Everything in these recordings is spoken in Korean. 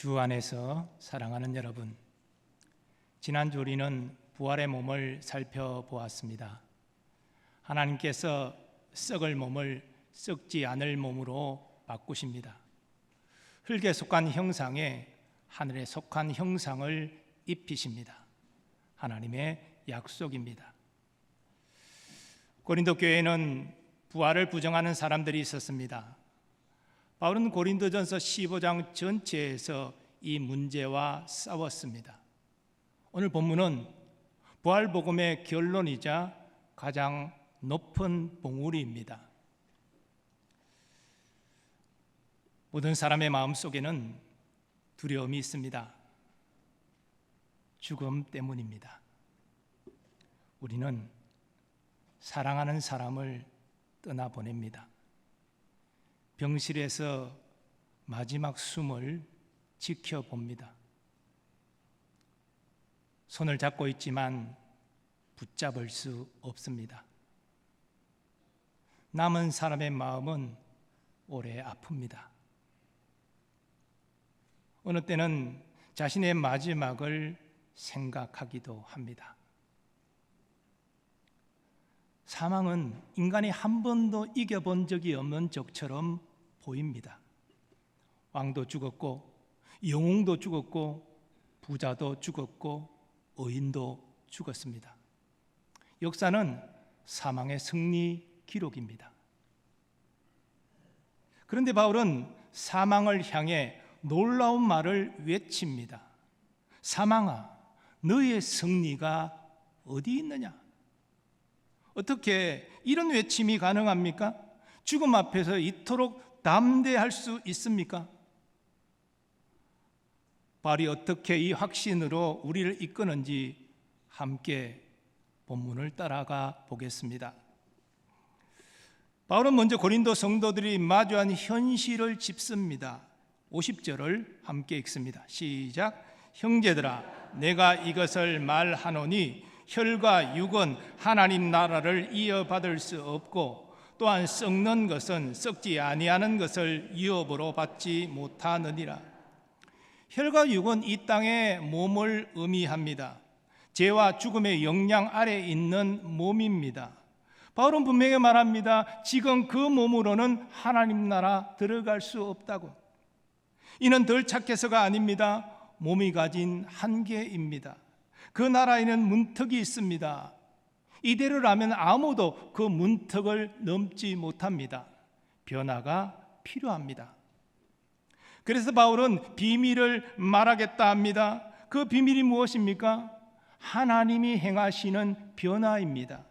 주 안에서 사랑하는 여러분, 지난주 우리는 부활의 몸을 살펴보았습니다. 하나님께서 썩을 몸을 썩지 않을 몸으로 바꾸십니다. 흙에 속한 형상에 하늘에 속한 형상을 입히십니다. 하나님의 약속입니다. 고린도 교회에는 부활을 부정하는 사람들이 있었습니다. 바울은 고린도전서 15장 전체에서 이 문제와 싸웠습니다. 오늘 본문은 부활복음의 결론이자 가장 높은 봉우리입니다. 모든 사람의 마음속에는 두려움이 있습니다. 죽음 때문입니다. 우리는 사랑하는 사람을 떠나보냅니다. 병실에서 마지막 숨을 지켜봅니다. 손을 잡고 있지만 붙잡을 수 없습니다. 남은 사람의 마음은 오래 아픕니다. 어느 때는 자신의 마지막을 생각하기도 합니다. 사망은 인간이 한 번도 이겨본 적이 없는 적처럼 보입니다. 왕도 죽었고, 영웅도 죽었고, 부자도 죽었고, 의인도 죽었습니다. 역사는 사망의 승리 기록입니다. 그런데 바울은 사망을 향해 놀라운 말을 외칩니다. 사망아, 너의 승리가 어디 있느냐? 어떻게 이런 외침이 가능합니까? 죽음 앞에서 이토록 담대할 수 있습니까? 바울이 어떻게 이 확신으로 우리를 이끄는지 함께 본문을 따라가 보겠습니다. 바울은 먼저 고린도 성도들이 마주한 현실을 짚습니다. 50절을 함께 읽습니다. 시작. 형제들아, 내가 이것을 말하노니 혈과 육은 하나님 나라를 이어받을 수 없고 또한 썩는 것은 썩지 아니하는 것을 유업으로 받지 못하느니라. 혈과 육은 이 땅의 몸을 의미합니다. 죄와 죽음의 영향 아래 있는 몸입니다. 바울은 분명히 말합니다. 지금 그 몸으로는 하나님 나라 들어갈 수 없다고. 이는 덜 착해서가 아닙니다. 몸이 가진 한계입니다. 그 나라에는 문턱이 있습니다. 이대로라면 아무도 그 문턱을 넘지 못합니다. 변화가 필요합니다. 그래서 바울은 비밀을 말하겠다 합니다. 그 비밀이 무엇입니까? 하나님이 행하시는 변화입니다.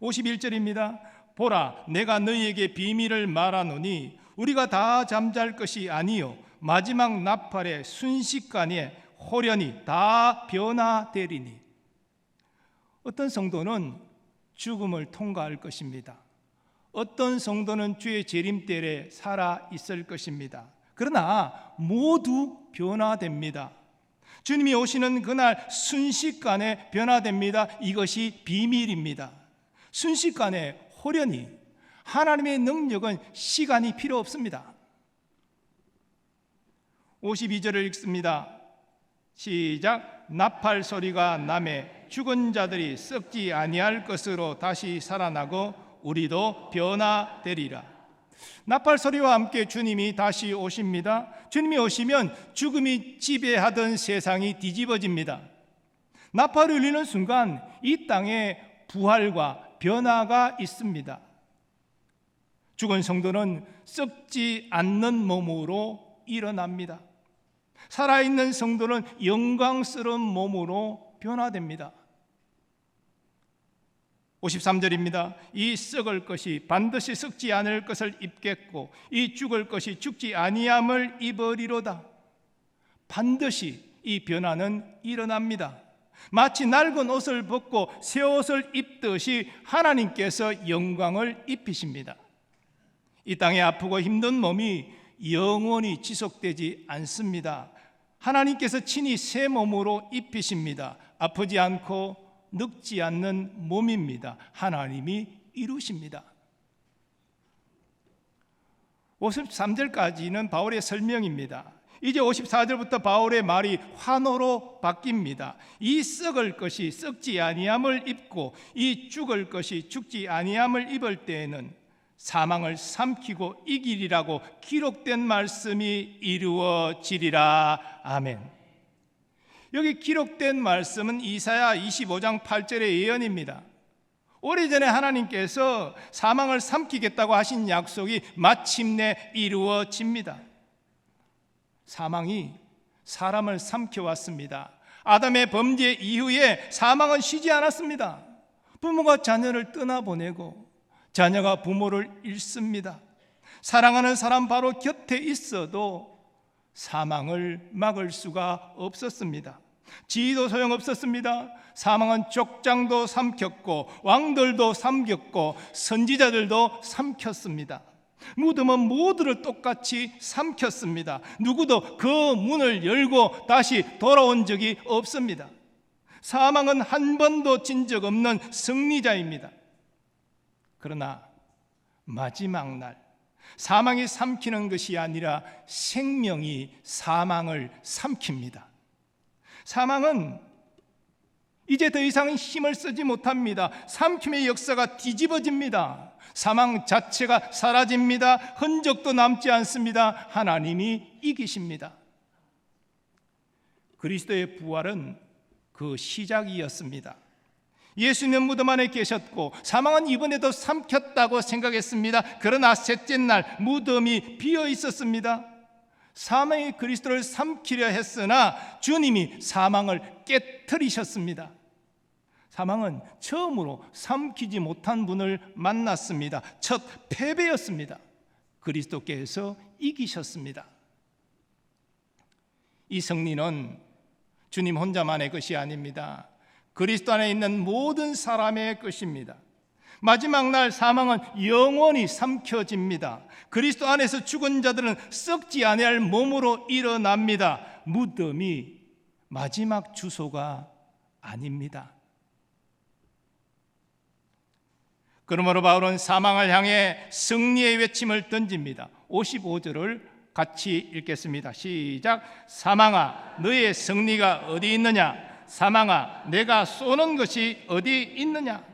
51절입니다. 보라, 내가 너희에게 비밀을 말하노니 우리가 다 잠잘 것이 아니요 마지막 나팔의 순식간에 호련히 다 변화되리니. 어떤 성도는 죽음을 통과할 것입니다. 어떤 성도는 주의 재림때에 살아 있을 것입니다. 그러나 모두 변화됩니다. 주님이 오시는 그날 순식간에 변화됩니다. 이것이 비밀입니다. 순식간에 호련히. 하나님의 능력은 시간이 필요 없습니다. 52절을 읽습니다. 시작. 나팔 소리가 나매 죽은 자들이 썩지 아니할 것으로 다시 살아나고 우리도 변화되리라. 나팔 소리와 함께 주님이 다시 오십니다. 주님이 오시면 죽음이 지배하던 세상이 뒤집어집니다. 나팔이 울리는 순간 이 땅에 부활과 변화가 있습니다. 죽은 성도는 썩지 않는 몸으로 일어납니다. 살아있는 성도는 영광스러운 몸으로 변화됩니다. 53절입니다. 이 썩을 것이 반드시 썩지 않을 것을 입겠고 이 죽을 것이 죽지 아니함을 입으리로다. 반드시 이 변화는 일어납니다. 마치 낡은 옷을 벗고 새 옷을 입듯이 하나님께서 영광을 입히십니다. 이 땅에 아프고 힘든 몸이 영원히 지속되지 않습니다. 하나님께서 친히 새 몸으로 입히십니다. 아프지 않고 늙지 않는 몸입니다. 하나님이 이루십니다. 53절까지는 바울의 설명입니다. 이제 54절부터 바울의 말이 환호로 바뀝니다. 이 썩을 것이 썩지 아니함을 입고 이 죽을 것이 죽지 아니함을 입을 때에는 사망을 삼키고 이기리라고 기록된 말씀이 이루어지리라. 아멘. 여기 기록된 말씀은 이사야 25장 8절의 예언입니다. 오래전에 하나님께서 사망을 삼키겠다고 하신 약속이 마침내 이루어집니다. 사망이 사람을 삼켜왔습니다. 아담의 범죄 이후에 사망은 쉬지 않았습니다. 부모가 자녀를 떠나보내고 자녀가 부모를 잃습니다. 사랑하는 사람 바로 곁에 있어도 사망을 막을 수가 없었습니다. 지위도 소용없었습니다. 사망은 족장도 삼켰고 왕들도 삼켰고 선지자들도 삼켰습니다. 무덤은 모두를 똑같이 삼켰습니다. 누구도 그 문을 열고 다시 돌아온 적이 없습니다. 사망은 한 번도 진 적 없는 승리자입니다. 그러나 마지막 날 사망이 삼키는 것이 아니라 생명이 사망을 삼킵니다. 사망은 이제 더 이상 힘을 쓰지 못합니다. 삼킴의 역사가 뒤집어집니다. 사망 자체가 사라집니다. 흔적도 남지 않습니다. 하나님이 이기십니다. 그리스도의 부활은 그 시작이었습니다. 예수님은 무덤 안에 계셨고 사망은 이번에도 삼켰다고 생각했습니다. 그러나 셋째 날 무덤이 비어 있었습니다. 사망이 그리스도를 삼키려 했으나 주님이 사망을 깨트리셨습니다. 사망은 처음으로 삼키지 못한 분을 만났습니다. 첫 패배였습니다. 그리스도께서 이기셨습니다. 이 승리는 주님 혼자만의 것이 아닙니다. 그리스도 안에 있는 모든 사람의 것입니다. 마지막 날 사망은 영원히 삼켜집니다. 그리스도 안에서 죽은 자들은 썩지 아니할 몸으로 일어납니다. 무덤이 마지막 주소가 아닙니다. 그러므로 바울은 사망을 향해 승리의 외침을 던집니다. 55절을 같이 읽겠습니다. 시작. 사망아 너의 승리가 어디 있느냐? 사망아 내가 쏘는 것이 어디 있느냐?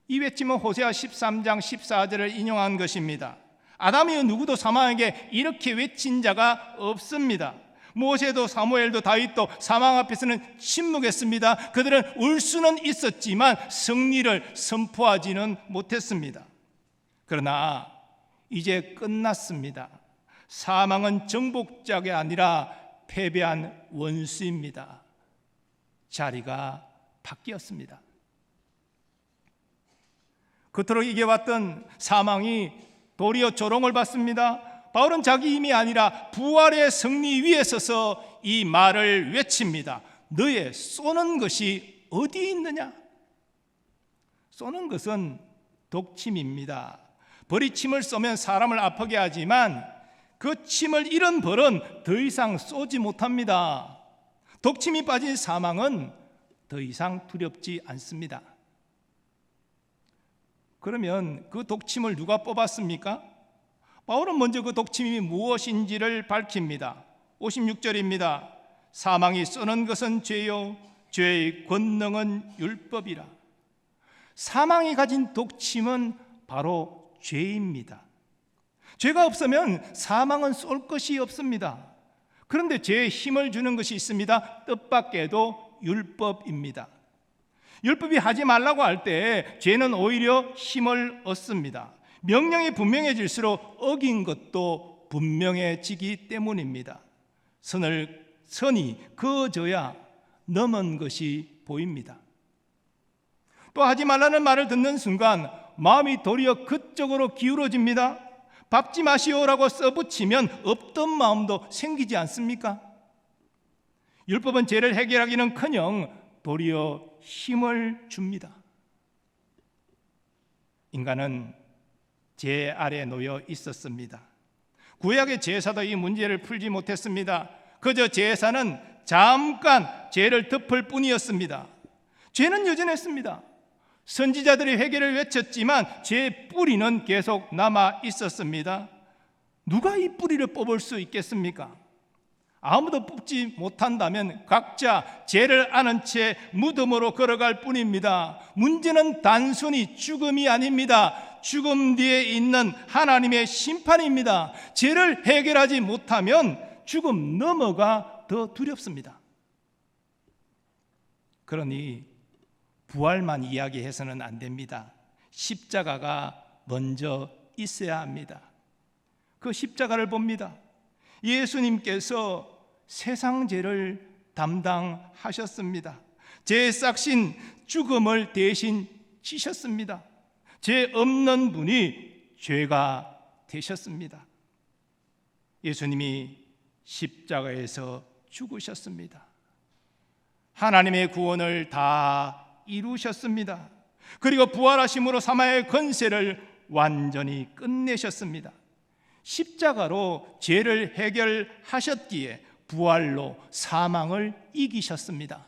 이 외침은 호세아 13장 14절을 인용한 것입니다. 아담이여 누구도 사망에게 이렇게 외친 자가 없습니다. 모세도 사무엘도 다윗도 사망 앞에서는 침묵했습니다. 그들은 울 수는 있었지만 승리를 선포하지는 못했습니다. 그러나 이제 끝났습니다. 사망은 정복자가 아니라 패배한 원수입니다. 자리가 바뀌었습니다. 그토록 이겨왔던 사망이 도리어 조롱을 받습니다. 바울은 자기 힘이 아니라 부활의 승리 위에 서서 이 말을 외칩니다. 너의 쏘는 것이 어디 있느냐? 쏘는 것은 독침입니다. 벌이 침을 쏘면 사람을 아프게 하지만 그 침을 잃은 벌은 더 이상 쏘지 못합니다. 독침이 빠진 사망은 더 이상 두렵지 않습니다. 그러면 그 독침을 누가 뽑았습니까? 바울은 먼저 그 독침이 무엇인지를 밝힙니다. 56절입니다. 사망이 쏘는 것은 죄요 죄의 권능은 율법이라. 사망이 가진 독침은 바로 죄입니다. 죄가 없으면 사망은 쏠 것이 없습니다. 그런데 죄에 힘을 주는 것이 있습니다. 뜻밖에도 율법입니다. 율법이 하지 말라고 할 때 죄는 오히려 힘을 얻습니다. 명령이 분명해질수록 어긴 것도 분명해지기 때문입니다. 선이 그어져야 넘은 것이 보입니다. 또 하지 말라는 말을 듣는 순간 마음이 도리어 그쪽으로 기울어집니다. 밟지 마시오라고 써붙이면 없던 마음도 생기지 않습니까? 율법은 죄를 해결하기는커녕 도리어 힘을 줍니다. 인간은 죄 아래 놓여 있었습니다. 구약의 제사도 이 문제를 풀지 못했습니다. 그저 제사는 잠깐 죄를 덮을 뿐이었습니다. 죄는 여전했습니다. 선지자들이 회개를 외쳤지만 죄의 뿌리는 계속 남아 있었습니다. 누가 이 뿌리를 뽑을 수 있겠습니까? 아무도 뽑지 못한다면 각자 죄를 아는 채 무덤으로 걸어갈 뿐입니다. 문제는 단순히 죽음이 아닙니다. 죽음 뒤에 있는 하나님의 심판입니다. 죄를 해결하지 못하면 죽음 너머가 더 두렵습니다. 그러니 부활만 이야기해서는 안 됩니다. 십자가가 먼저 있어야 합니다. 그 십자가를 봅니다. 예수님께서 세상 죄를 담당하셨습니다. 죄 싹신 죽음을 대신 지셨습니다. 죄 없는 분이 죄가 되셨습니다. 예수님이 십자가에서 죽으셨습니다. 하나님의 구원을 다 이루셨습니다. 그리고 부활하심으로 사망의 권세를 완전히 끝내셨습니다. 십자가로 죄를 해결하셨기에 부활로 사망을 이기셨습니다.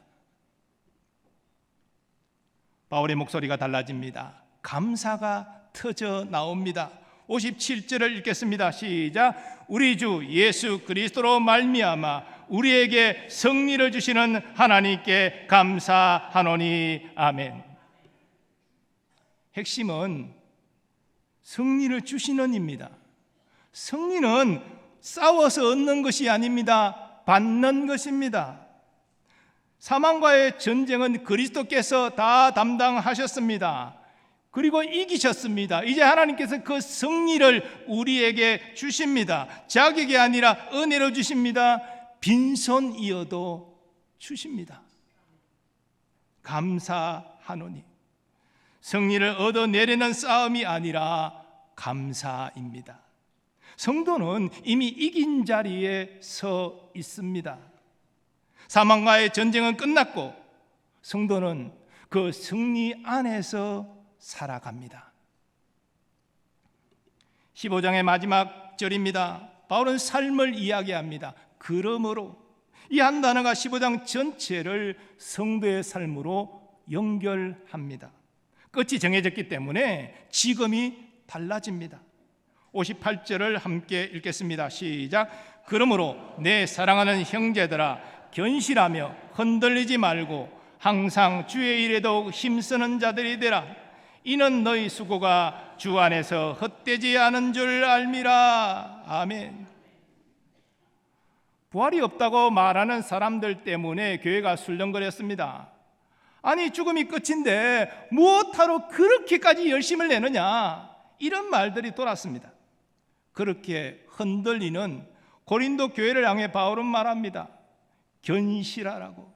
바울의 목소리가 달라집니다. 감사가 터져 나옵니다. 57절을 읽겠습니다. 시작. 우리 주 예수 그리스도로 말미암아 우리에게 승리를 주시는 하나님께 감사하노니 아멘. 핵심은 승리를 주시는 입니다. 승리는 싸워서 얻는 것이 아닙니다. 받는 것입니다. 사망과의 전쟁은 그리스도께서 다 담당하셨습니다. 그리고 이기셨습니다. 이제 하나님께서 그 승리를 우리에게 주십니다. 자격이 아니라 은혜로 주십니다. 빈손이어도 주십니다. 감사하노니. 승리를 얻어내려는 싸움이 아니라 감사입니다. 성도는 이미 이긴 자리에 서 있습니다. 사망과의 전쟁은 끝났고 성도는 그 승리 안에서 살아갑니다. 15장의 마지막 절입니다. 바울은 삶을 이야기합니다. 그러므로 이 한 단어가 15장 전체를 성도의 삶으로 연결합니다. 끝이 정해졌기 때문에 지금이 달라집니다. 58절을 함께 읽겠습니다. 시작. 그러므로 내 사랑하는 형제들아 견실하며 흔들리지 말고 항상 주의 일에 더욱 힘쓰는 자들이 되라. 이는 너희 수고가 주 안에서 헛되지 않은 줄 알미라. 아멘. 부활이 없다고 말하는 사람들 때문에 교회가 술렁거렸습니다. 아니 죽음이 끝인데 무엇하러 그렇게까지 열심을 내느냐, 이런 말들이 돌았습니다. 그렇게 흔들리는 고린도 교회를 향해 바울은 말합니다. 견실하라고,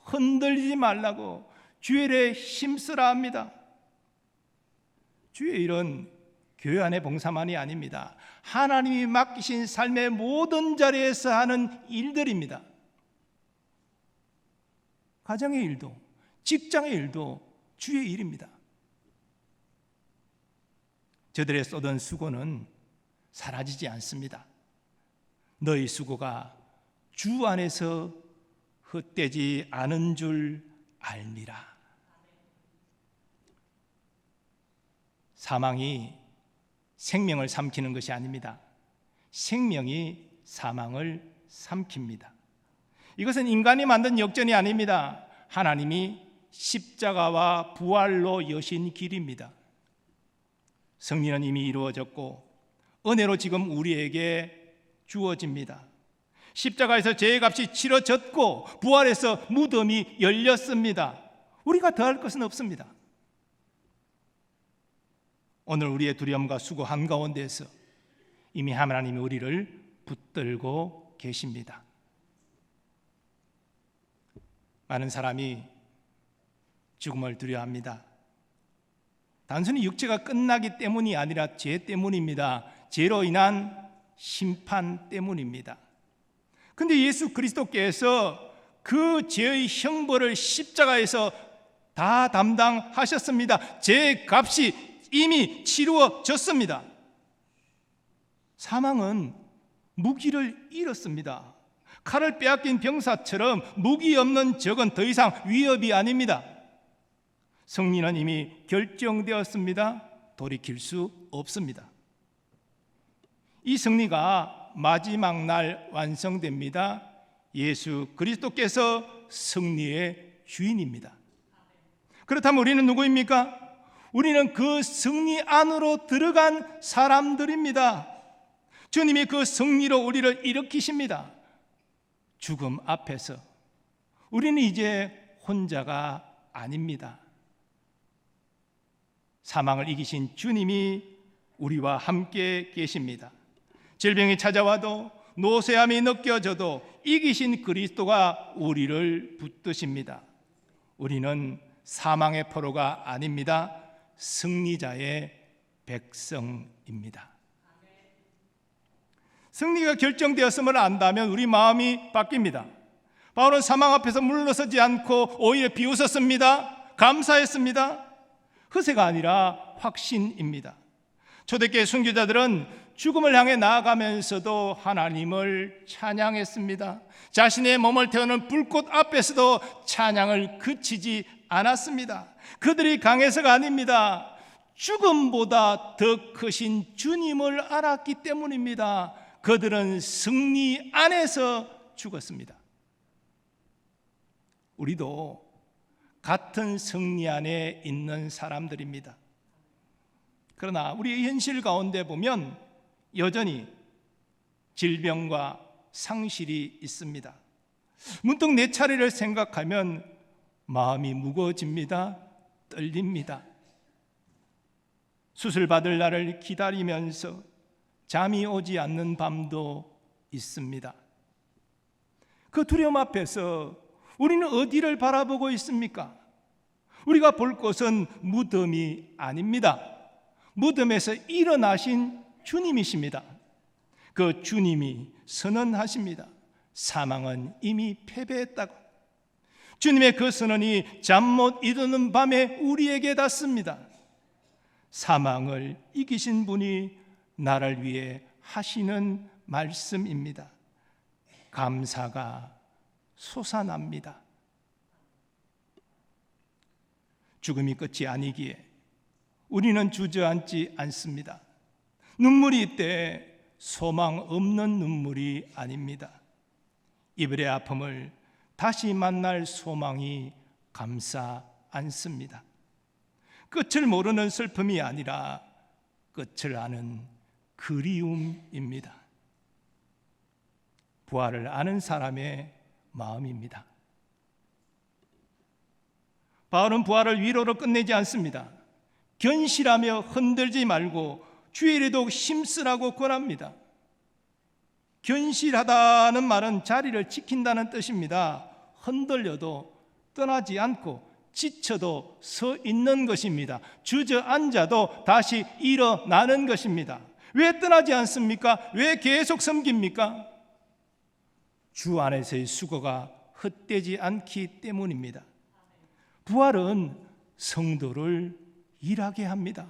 흔들리지 말라고, 주의 일에 힘쓰라 합니다. 주의 일은 교회 안의 봉사만이 아닙니다. 하나님이 맡기신 삶의 모든 자리에서 하는 일들입니다. 가정의 일도, 직장의 일도 주의 일입니다. 저들의 쏟은 수고는 사라지지 않습니다. 너희 수고가 주 안에서 헛되지 않은 줄 알미라. 사망이 생명을 삼키는 것이 아닙니다. 생명이 사망을 삼킵니다. 이것은 인간이 만든 역전이 아닙니다. 하나님이 십자가와 부활로 여신 길입니다. 승리는 이미 이루어졌고 은혜로 지금 우리에게 주어집니다. 십자가에서 죄의 값이 치러졌고 부활에서 무덤이 열렸습니다. 우리가 더할 것은 없습니다. 오늘 우리의 두려움과 수고 한가운데에서 이미 하나님이 우리를 붙들고 계십니다. 많은 사람이 죽음을 두려워합니다. 단순히 육체가 끝나기 때문이 아니라 죄 때문입니다. 죄로 인한 심판 때문입니다. 근데 예수 그리스도께서 그 죄의 형벌을 십자가에서 다 담당하셨습니다. 죄의 값이 이미 치루어졌습니다. 사망은 무기를 잃었습니다. 칼을 빼앗긴 병사처럼 무기 없는 적은 더 이상 위협이 아닙니다. 승리는 이미 결정되었습니다. 돌이킬 수 없습니다. 이 승리가 마지막 날 완성됩니다. 예수 그리스도께서 승리의 주인입니다. 그렇다면 우리는 누구입니까? 우리는 그 승리 안으로 들어간 사람들입니다. 주님이 그 승리로 우리를 일으키십니다. 죽음 앞에서 우리는 이제 혼자가 아닙니다. 사망을 이기신 주님이 우리와 함께 계십니다. 질병이 찾아와도 노쇠함이 느껴져도 이기신 그리스도가 우리를 붙드십니다. 우리는 사망의 포로가 아닙니다. 승리자의 백성입니다. 승리가 결정되었음을 안다면 우리 마음이 바뀝니다. 바울은 사망 앞에서 물러서지 않고 오히려 비웃었습니다. 감사했습니다. 허세가 아니라 확신입니다. 초대교회 순교자들은 죽음을 향해 나아가면서도 하나님을 찬양했습니다. 자신의 몸을 태우는 불꽃 앞에서도 찬양을 그치지 않았습니다. 그들이 강해서가 아닙니다. 죽음보다 더 크신 주님을 알았기 때문입니다. 그들은 승리 안에서 죽었습니다. 우리도 같은 승리 안에 있는 사람들입니다. 그러나 우리의 현실 가운데 보면 여전히 질병과 상실이 있습니다. 문득 내 차례를 생각하면 마음이 무거워집니다. 떨립니다. 수술 받을 날을 기다리면서 잠이 오지 않는 밤도 있습니다. 그 두려움 앞에서 우리는 어디를 바라보고 있습니까? 우리가 볼 것은 무덤이 아닙니다. 무덤에서 일어나신 주님이십니다. 그 주님이 선언하십니다. 사망은 이미 패배했다고. 주님의 그 선언이 잠 못 이루는 밤에 우리에게 닿습니다. 사망을 이기신 분이 나를 위해 하시는 말씀입니다. 감사가 솟아납니다. 죽음이 끝이 아니기에 우리는 주저앉지 않습니다. 눈물이 있대 소망 없는 눈물이 아닙니다. 이별의 아픔을 다시 만날 소망이 감싸 안습니다. 끝을 모르는 슬픔이 아니라 끝을 아는 그리움입니다. 부활을 아는 사람의 마음입니다. 바울은 부활을 위로로 끝내지 않습니다. 견실하며 흔들지 말고 주의에도 힘쓰라고 권합니다. 견실하다는 말은 자리를 지킨다는 뜻입니다. 흔들려도 떠나지 않고 지쳐도 서 있는 것입니다. 주저앉아도 다시 일어나는 것입니다. 왜 떠나지 않습니까? 왜 계속 섬깁니까? 주 안에서의 수고가 헛되지 않기 때문입니다. 부활은 성도를 일하게 합니다.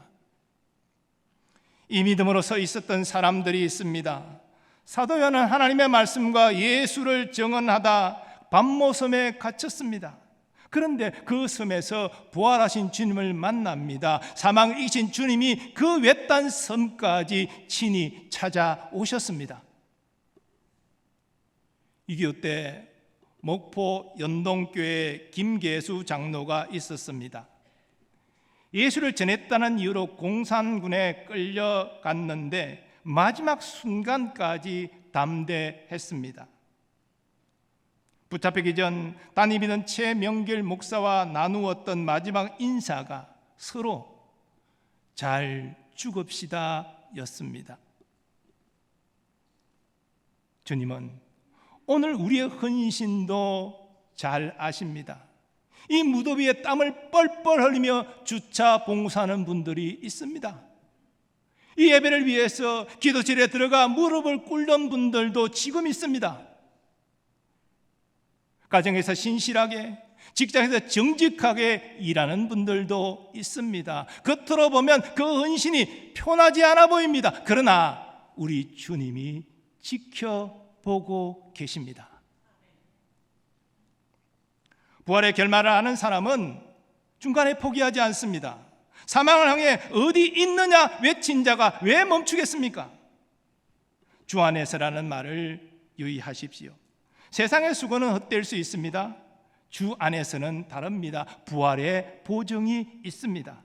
이 믿음으로 서 있었던 사람들이 있습니다. 사도 요한은 하나님의 말씀과 예수를 증언하다 밤모섬에 갇혔습니다. 그런데 그 섬에서 부활하신 주님을 만납니다. 사망을 이기신 주님이 그 외딴 섬까지 친히 찾아오셨습니다. 6.25 때 목포 연동교회 김계수 장로가 있었습니다. 예수를 전했다는 이유로 공산군에 끌려갔는데 마지막 순간까지 담대했습니다. 붙잡히기 전 담임이던 최명길 목사와 나누었던 마지막 인사가 서로 잘 죽읍시다 였습니다. 주님은 오늘 우리의 헌신도 잘 아십니다. 이 무덤 위에 땀을 뻘뻘 흘리며 주차 봉사하는 분들이 있습니다. 이 예배를 위해서 기도실에 들어가 무릎을 꿇는 분들도 지금 있습니다. 가정에서 신실하게, 직장에서 정직하게 일하는 분들도 있습니다. 겉으로 보면 그 헌신이 편하지 않아 보입니다. 그러나 우리 주님이 지켜보고 계십니다. 부활의 결말을 아는 사람은 중간에 포기하지 않습니다. 사망을 향해 어디 있느냐 외친 자가 왜 멈추겠습니까? 주 안에서라는 말을 유의하십시오. 세상의 수고는 헛될 수 있습니다. 주 안에서는 다릅니다. 부활의 보증이 있습니다.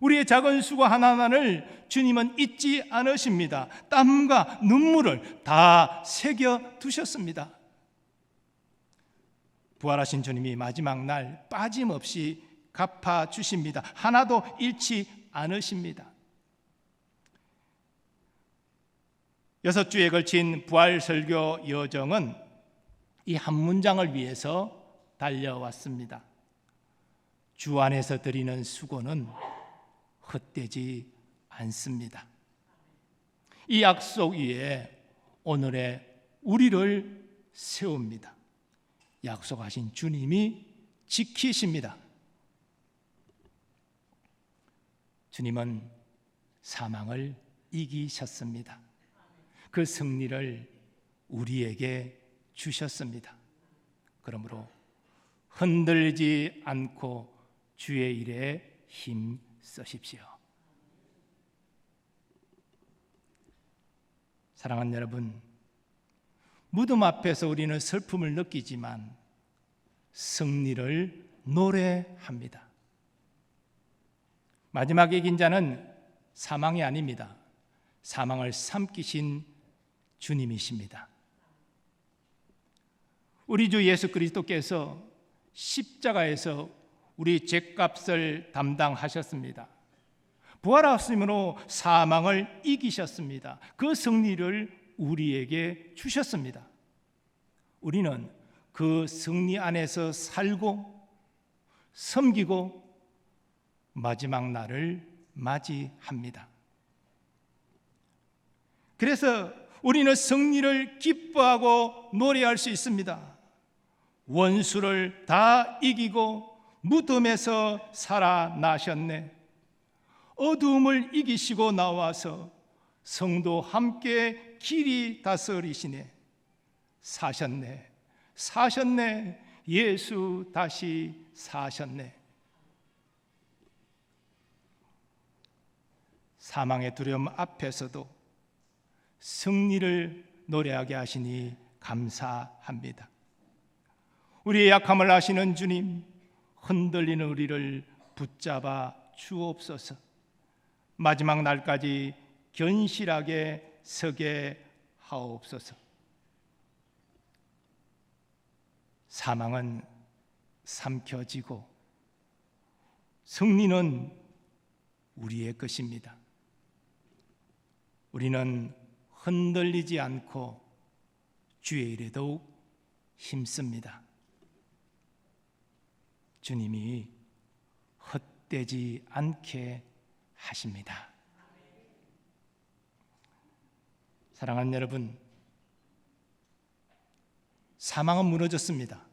우리의 작은 수고 하나하나를 주님은 잊지 않으십니다. 땀과 눈물을 다 새겨 두셨습니다. 부활하신 주님이 마지막 날 빠짐없이 갚아주십니다. 하나도 잃지 않으십니다. 6주에 걸친 부활 설교 여정은 이 한 문장을 위해서 달려왔습니다. 주 안에서 드리는 수고는 헛되지 않습니다. 이 약속 위에 오늘의 우리를 세웁니다. 약속하신 주님이 지키십니다. 주님은 사망을 이기셨습니다. 그 승리를 우리에게 주셨습니다. 그러므로 흔들리지 않고 주의 일에 힘 쓰십시오. 사랑하는 여러분, 무덤 앞에서 우리는 슬픔을 느끼지만 승리를 노래합니다. 마지막 이긴 자는 사망이 아닙니다. 사망을 삼키신 주님이십니다. 우리 주 예수 그리스도께서 십자가에서 우리 죄값을 담당하셨습니다. 부활하심으로 사망을 이기셨습니다. 그 승리를 우리에게 주셨습니다. 우리는 그 승리 안에서 살고 섬기고 마지막 날을 맞이합니다. 그래서 우리는 승리를 기뻐하고 노래할 수 있습니다. 원수를 다 이기고 무덤에서 살아나셨네. 어두움을 이기시고 나와서 성도 함께 길이 다스리시네. 사셨네. 사셨네. 예수 다시 사셨네. 사망의 두려움 앞에서도 승리를 노래하게 하시니 감사합니다. 우리의 약함을 아시는 주님, 흔들리는 우리를 붙잡아 주옵소서. 마지막 날까지 견실하게 서게 하옵소서. 사망은 삼켜지고 승리는 우리의 것입니다. 우리는 흔들리지 않고 주의 일에 더욱 힘씁니다. 주님이 헛되지 않게 하십니다. 사랑하는 여러분, 사망은 무너졌습니다.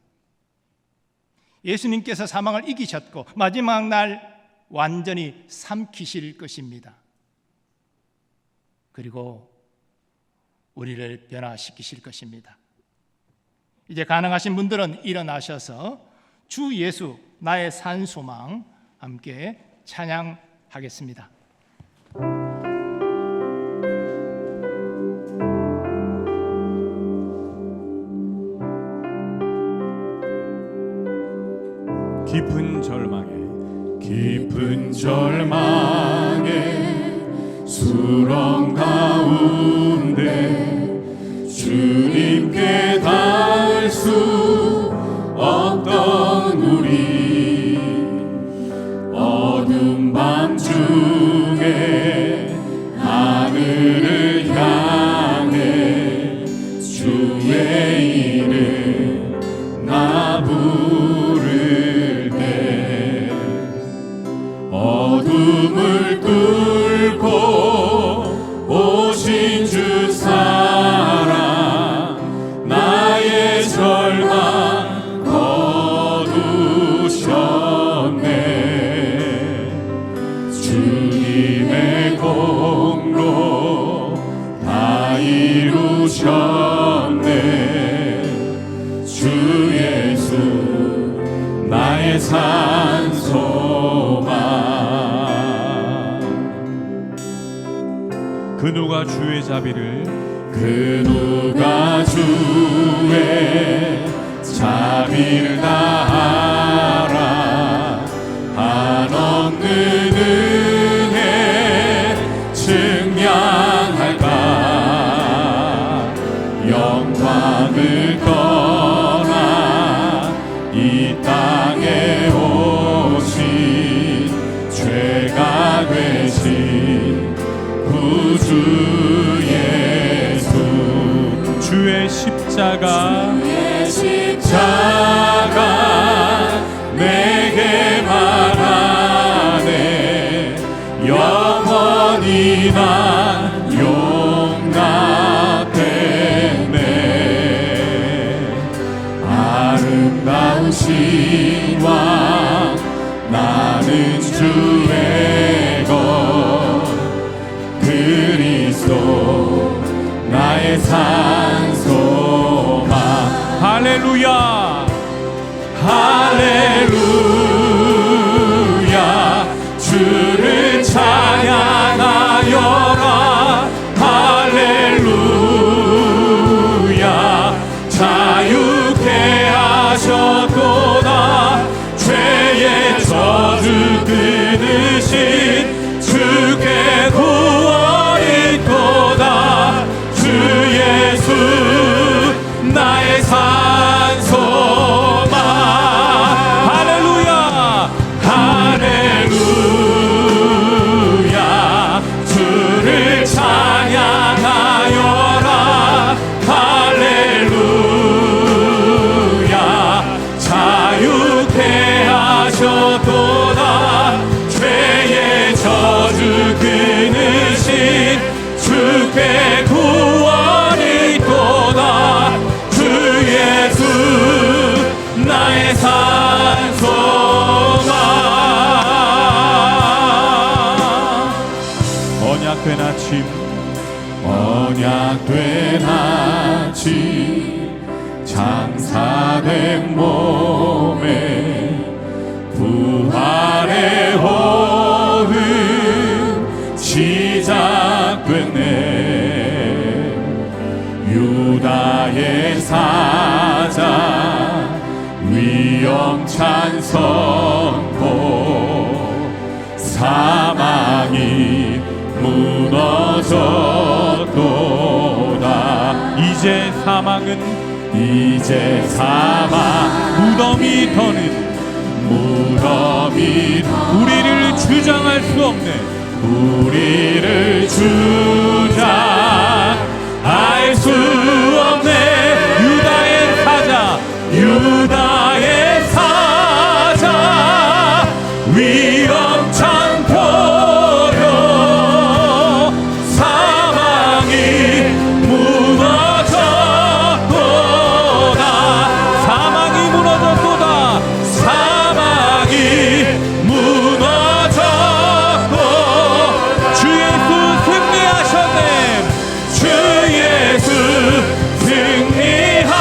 예수님께서 사망을 이기셨고 마지막 날 완전히 삼키실 것입니다. 그리고 우리를 변화시키실 것입니다. 이제 가능하신 분들은 일어나셔서 주 예수 나의 산 소망 함께 찬양하겠습니다. 깊은 절망에 수렁 가운데 주님께 닿을 수 없던 우리 어두운 밤 중에 하늘을 향해 주의 이름 나 부를 때 어둠을 뚫고 오신 주 사랑 나의 절망 거두셨네. 주님의 공로 다 이루셨네. 주 예수 나의 산 소망. 그 누가 주의 자비를 주의 자비를 다하라. 한없는 은혜 증량할까. 영광을 떠나 이 땅에 오신 죄가 되신 구주 예수. 주의 십자가 내게 말하네. 영원히 난 용납했네. 아름다우신 왕 나는 주의 것. 그리스도 나의 산소망. 할렐루야 할렐루야. 주를 찬양하여라. 할렐루야. 자유케 하셨도다. 죄의 저주 끊으신 주께 구원 있도다. 주 예수 나의 산소망. 할렐루야 할렐루야. 주를 찬양하여라. 할렐루야. 자유케 하셨도다. 죄의 저주 끊으신 주께 구원 있도다. 주 예수 나의 산소망. 언약된 아침 언약된 아침. 장사된 몸에 부활의 호흡 시작됐네. 유다의 사자 위엄찬 선포. 사망이 무너졌도다. 이제 사망 무덤이 더는 우리를 주장할 수 없네. 우리를 주장할 수 없네. 유다의 사자 위엄찬 표로. 사망이 무너졌도다. 사망이 무너졌고 주 예수 승리하셨네. 주 예수 승리하셨네.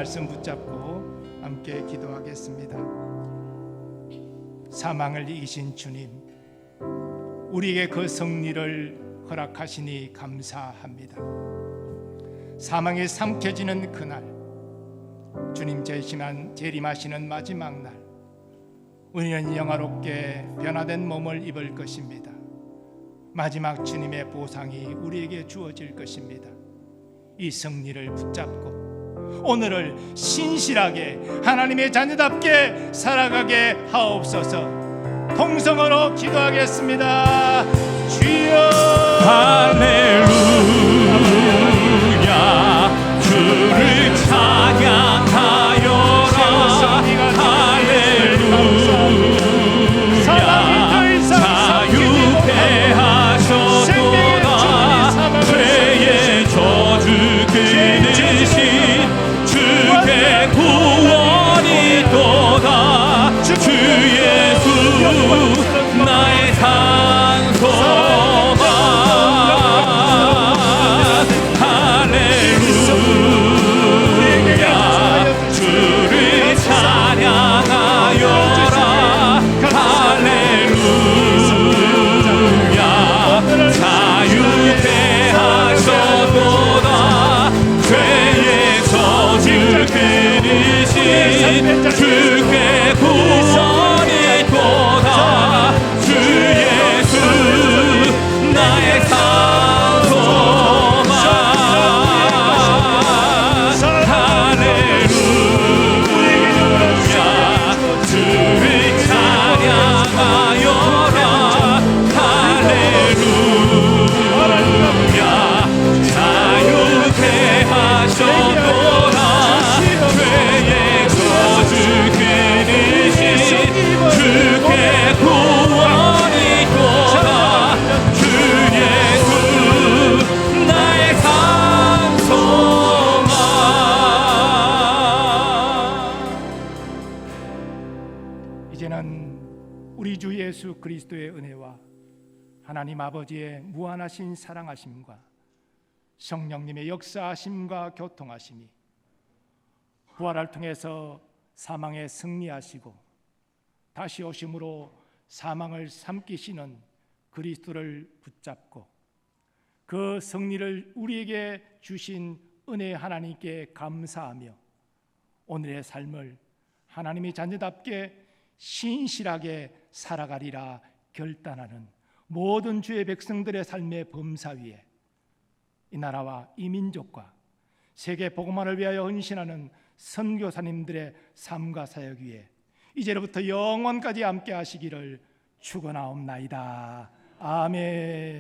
말씀 붙잡고 함께 기도하겠습니다. 사망을 이기신 주님, 우리에게 그 승리를 허락하시니 감사합니다. 사망이 삼켜지는 그날, 주님 재림하시는 마지막 날, 우리는 영화롭게 변화된 몸을 입을 것입니다. 마지막 주님의 보상이 우리에게 주어질 것입니다. 이 승리를 붙잡고 오늘을 신실하게 하나님의 자녀답게 살아가게 하옵소서. 통성으로 기도하겠습니다. 주여 할렐루야 주를 찬양하여라. 할렐루야 자유케 하셨도다. 죄의 저주 끊으신 주께 구원이 또다. 주 예수 나의 산소만. 할렐루야 주를 찬양하여라. 할렐루야 자유케 하셨도다. 죄의 저주 끊으신 주께 구원이 또다. 주 예수 나의 산소만. 할렐루야 주를 찬양하여라. 할렐루야 자유케 하셨도다. 죄의 저주 끊으신 주께 구원이 또다. 주 예수 나의 산소만. 이제는 우리 주 예수 그리스도의 은혜와 하나님 아버지의 무한하신 사랑하심과 성령님의 역사하심과 교통하심이 부활을 통해서 사망에 승리하시고 다시 오심으로 사망을 삼키시는 그리스도를 붙잡고 그 승리를 우리에게 주신 은혜 하나님께 감사하며 오늘의 삶을 하나님의 자녀답게 신실하게 살아가리라 결단하는 모든 주의 백성들의 삶의 범사 위에 이 나라와 이 민족과 세계 복음화를 위하여 헌신하는 선교사님들의 삶과 사역 위에 이제로부터 영원까지 함께 하시기를 축원하옵나이다. 아멘.